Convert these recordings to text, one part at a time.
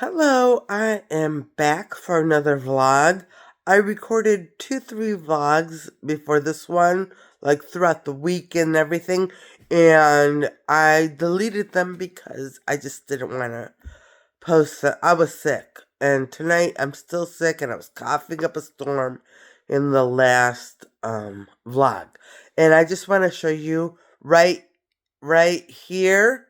Hello, I am back for another vlog. I recorded 2, 3 vlogs before this one, like throughout the week and everything, and I deleted them because I just didn't want to post them. I was sick, and tonight I'm still sick, and I was coughing up a storm in the last vlog. And I just want to show you right here.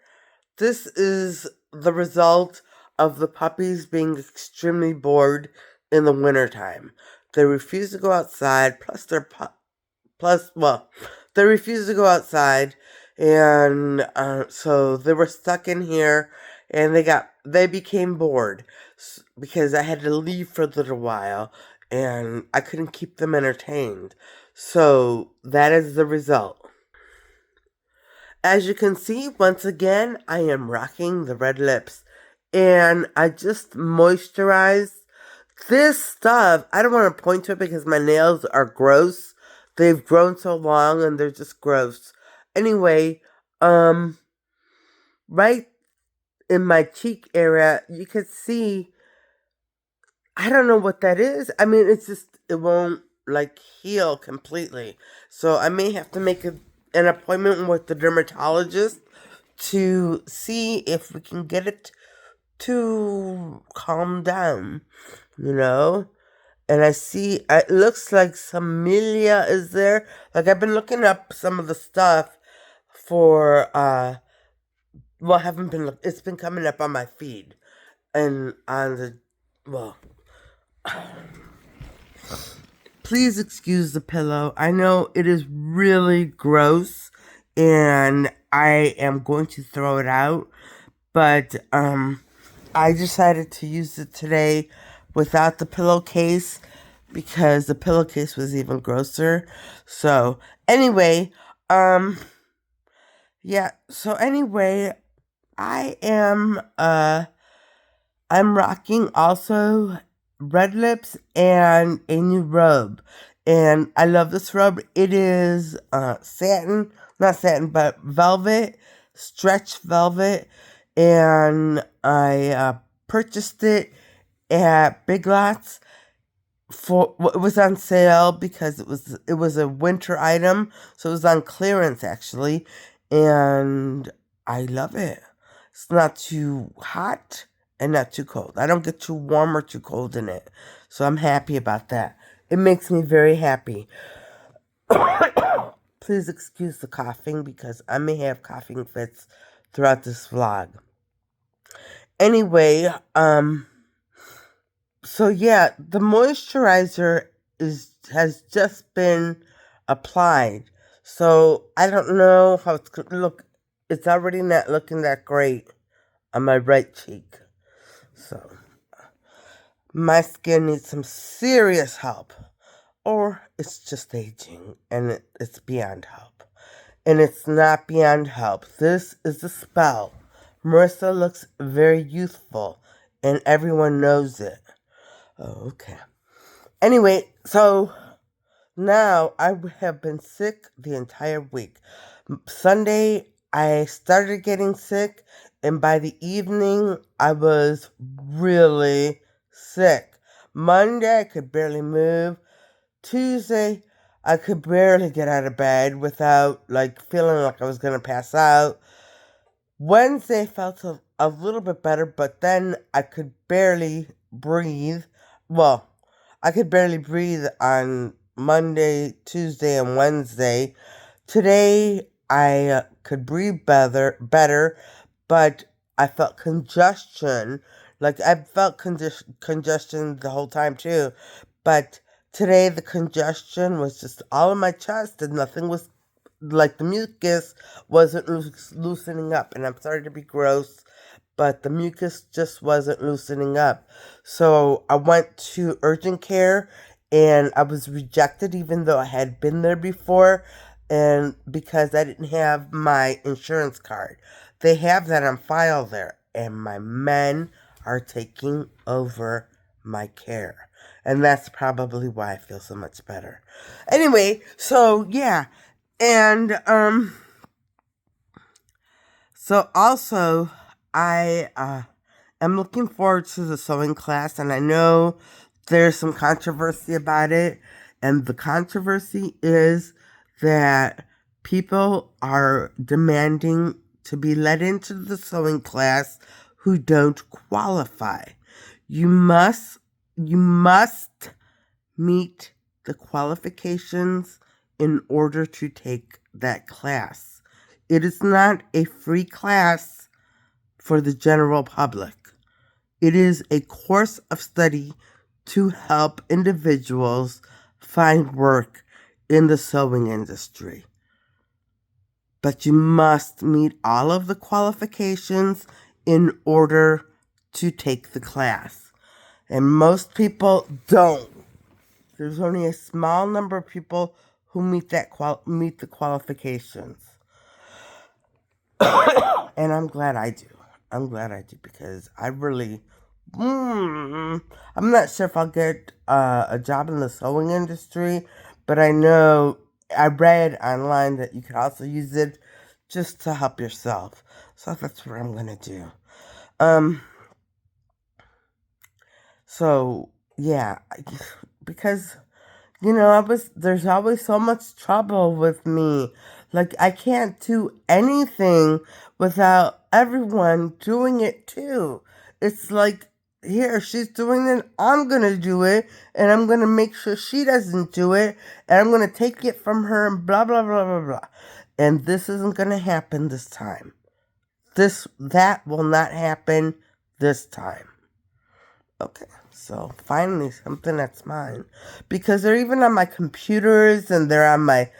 This is the result of the puppies being extremely bored in the wintertime. They refuse to go outside, they refuse to go outside, and so they were stuck in here, and they became bored because I had to leave for a little while, and I couldn't keep them entertained. So that is the result. As you can see, once again, I am rocking the red lips. And I just moisturized this stuff. I don't want to point to it because my nails are gross. They've grown so long and they're just gross. Anyway, right in my cheek area, you can see, I don't know what that is. I mean, it won't like heal completely. So I may have to make an appointment with the dermatologist to see if we can get it to calm down, you know? And I see, it looks like some milia is there. Like, I've been looking up some of the stuff for, well, I haven't been, it's been coming up on my feed. And on the, well, please excuse the pillow. I know it is really gross, and I am going to throw it out. But, I decided to use it today without the pillowcase because the pillowcase was even grosser. So, anyway, yeah, so anyway, I am, I'm rocking also red lips and a new robe. And I love this robe. It is, satin, not satin, but velvet, stretch velvet. And I, purchased it at Big Lots it was on sale because it was a winter item, so it was on clearance actually, and I love it. It's not too hot and not too cold. I don't get too warm or too cold in it, so I'm happy about that. It makes me very happy. Please excuse the coughing because I may have coughing fits throughout this vlog. Anyway, so yeah, the moisturizer has just been applied. So I don't know how it's gonna look. It's already not looking that great on my right cheek. So my skin needs some serious help. Or it's just aging and it's beyond help. And it's not beyond help. This is the spell. Marissa looks very youthful and everyone knows it. Oh, okay. Anyway, so now I have been sick the entire week. Sunday, I started getting sick, and by the evening, I was really sick. Monday, I could barely move. Tuesday, I could barely get out of bed without, like, feeling like I was going to pass out. Wednesday, I felt a little bit better, but then I could barely breathe. Well, I could barely breathe on Monday, Tuesday, and Wednesday. Today, I could breathe better, but I felt congestion. Like, I felt congestion the whole time, too. But today, the congestion was just all in my chest, and nothing was, like, the mucus wasn't loosening up. And I'm sorry to be gross, but the mucus just wasn't loosening up. So I went to urgent care and I was rejected even though I had been there before, and because I didn't have my insurance card. They have that on file there, and my men are taking over my care. And that's probably why I feel so much better. Anyway, so yeah. And so also I I'm looking forward to the sewing class, and I know there's some controversy about it. And the controversy is that people are demanding to be let into the sewing class who don't qualify. You must meet the qualifications in order to take that class. It is not a free class for the general public. It is a course of study to help individuals find work in the sewing industry. But you must meet all of the qualifications in order to take the class. And most people don't. There's only a small number of people who meet the qualifications. And I'm glad I do. Because I really, I'm not sure if I'll get a job in the sewing industry, but I know I read online that you could also use it just to help yourself. So that's what I'm gonna do. So yeah, because there's always so much trouble with me. Like, I can't do anything without everyone doing it too. It's like, here, she's doing it, I'm gonna do it, and I'm gonna make sure she doesn't do it, and I'm gonna take it from her, and blah, blah, blah, blah, blah. And this isn't gonna happen this time. That will not happen this time. Okay, so finally something that's mine. Because they're even on my computers and they're on my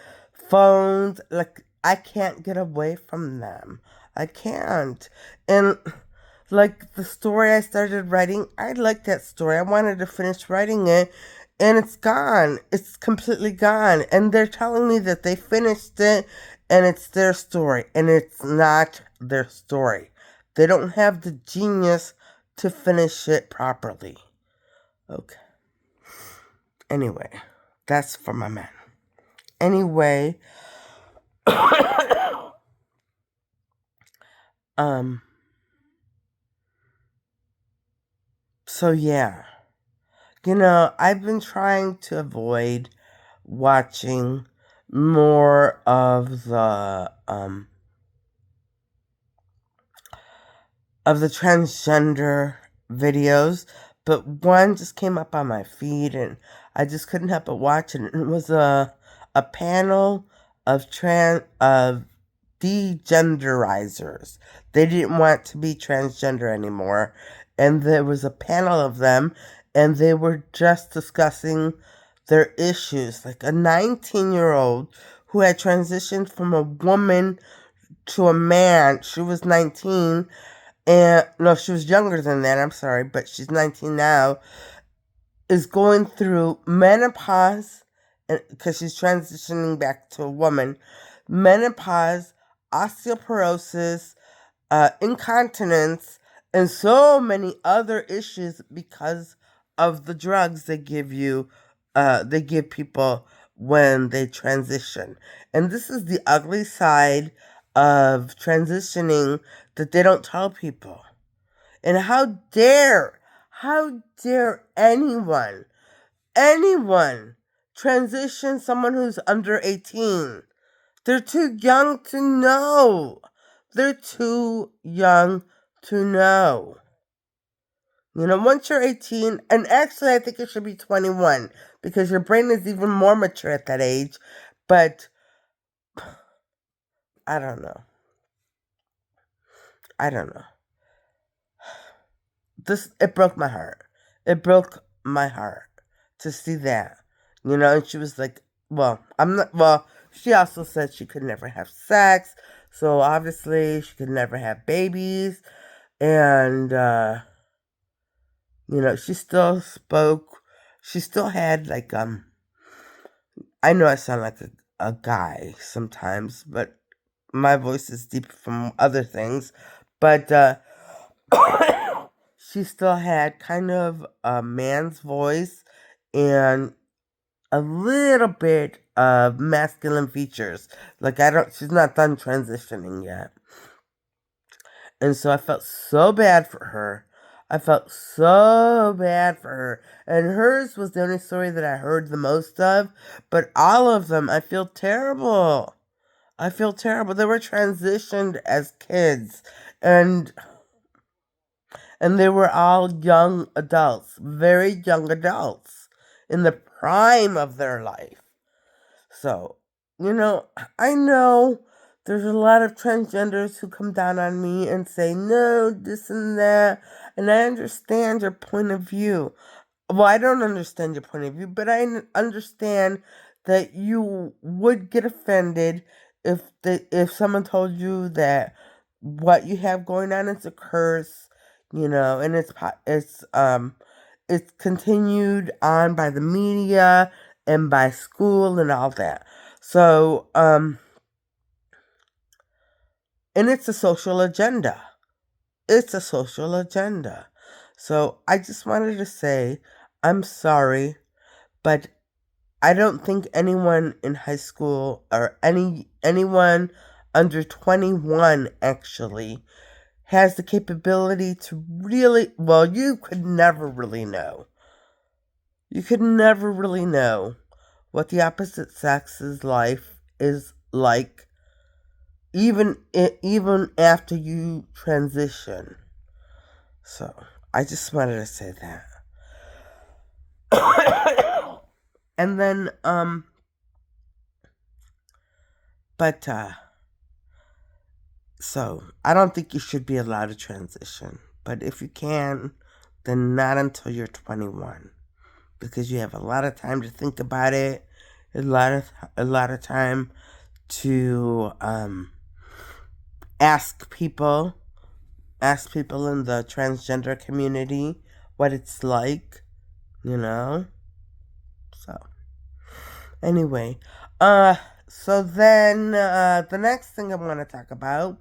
phones. Like, I can't get away from them. I can't. And, like, the story I started writing, I liked that story. I wanted to finish writing it, and it's gone. It's completely gone. And they're telling me that they finished it, and it's their story. And it's not their story. They don't have the genius to finish it properly. Okay. Anyway, that's for my man. Anyway, so yeah. I've been trying to avoid watching more of the transgender videos, but one just came up on my feed and I just couldn't help but watch it. It was a panel of degenderizers. They didn't want to be transgender anymore, and there was a panel of them, and they were just discussing their issues. Like a 19-year-old who had transitioned from a woman to a man. She was 19, and no, she was younger than that, I'm sorry, but she's 19 now, is going through menopause, because she's transitioning back to a woman, menopause, osteoporosis, incontinence, and so many other issues because of the drugs they give people when they transition. And this is the ugly side of transitioning that they don't tell people. And how dare anyone transition someone who's under 18? They're too young to know. Once you're 18, and actually I think it should be 21, because your brain is even more mature at that age, but I don't know. It broke my heart. It broke my heart to see that. And she was like, she also said she could never have sex, so obviously she could never have babies, and, she still had, like, I know I sound like a guy sometimes, but my voice is deep from other things, but, she still had kind of a man's voice and a little bit of masculine features. Like, she's not done transitioning yet. And so I felt so bad for her. I felt so bad for her. And hers was the only story that I heard the most of. But all of them, I feel terrible. I feel terrible. They were transitioned as kids. And they were all young adults, very young adults, in the prime of their life. So, I know there's a lot of transgenders who come down on me and say, no, this and that. And I understand your point of view. Well, I don't understand your point of view, but I understand that you would get offended if someone told you that what you have going on is a curse, and it's continued on by the media and by school and all that. So, and it's a social agenda. It's a social agenda. So I just wanted to say, I'm sorry, but I don't think anyone in high school or anyone under 21 actually has the capability to really, well, you could never really know. You could never really know what the opposite sex's life is like, even after you transition. So I just wanted to say that. And then so I don't think you should be allowed to transition, but if you can, then not until you're 21, because you have a lot of time to think about it, a lot of time to ask people in the transgender community what it's like, So anyway, so then the next thing I want to talk about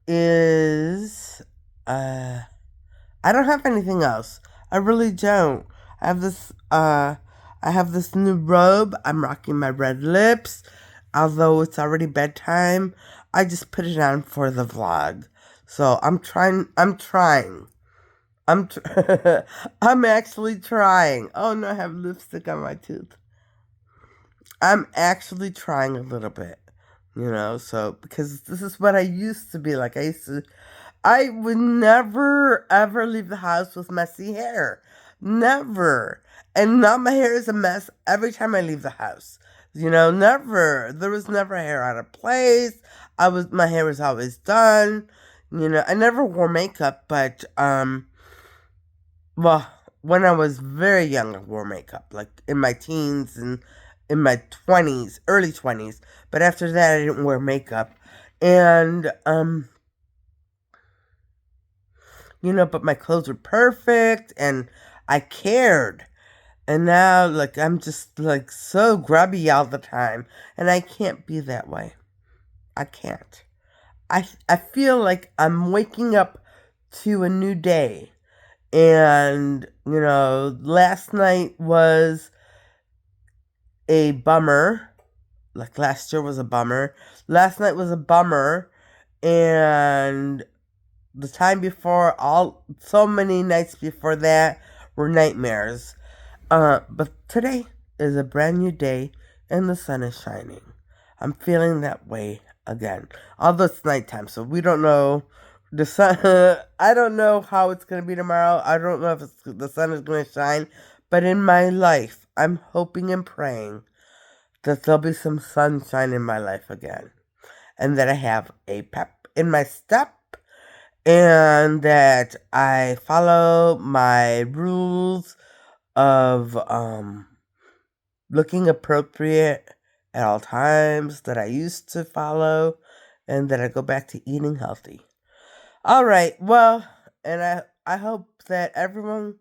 is I don't have anything else. I really don't. I have this new robe. I'm rocking my red lips. Although it's already bedtime, I just put it on for the vlog. So I'm trying. I'm actually trying. Oh no, I have lipstick on my tooth. I'm actually trying a little bit, so because this is what I used to be like. I would never ever leave the house with messy hair. Never. And now my hair is a mess every time I leave the house. Never. There was never hair out of place. My hair was always done. I never wore makeup, but well, when I was very young, I wore makeup, like in my teens and in my 20s, early 20s. But after that, I didn't wear makeup. And, but my clothes were perfect and I cared. And now, like, I'm just, like, so grubby all the time. And I can't be that way. I can't. I feel like I'm waking up to a new day. And, last night was a bummer. Like, last year was a bummer. Last night was a bummer. And the time before, so many nights before that were nightmares. But today is a brand new day and the sun is shining. I'm feeling that way again. Although it's nighttime, so we don't know the sun. I don't know how it's going to be tomorrow. I don't know if the sun is going to shine. But in my life, I'm hoping and praying that there'll be some sunshine in my life again. And that I have a pep in my step. And that I follow my rules of looking appropriate at all times that I used to follow, and that I go back to eating healthy. All right, well, and I hope that everyone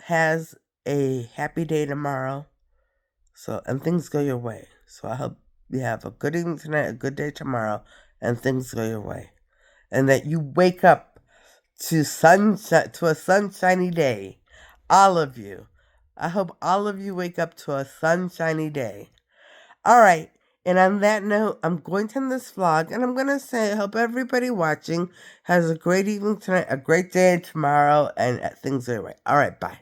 has a happy day tomorrow. So, and things go your way. So I hope you have a good evening tonight, a good day tomorrow, and things go your way. And that you wake up to a sunshiny day. All of you. I hope all of you wake up to a sunshiny day. All right. And on that note, I'm going to end this vlog, and I'm going to say, I hope everybody watching has a great evening tonight, a great day tomorrow, and things are right. All right, bye.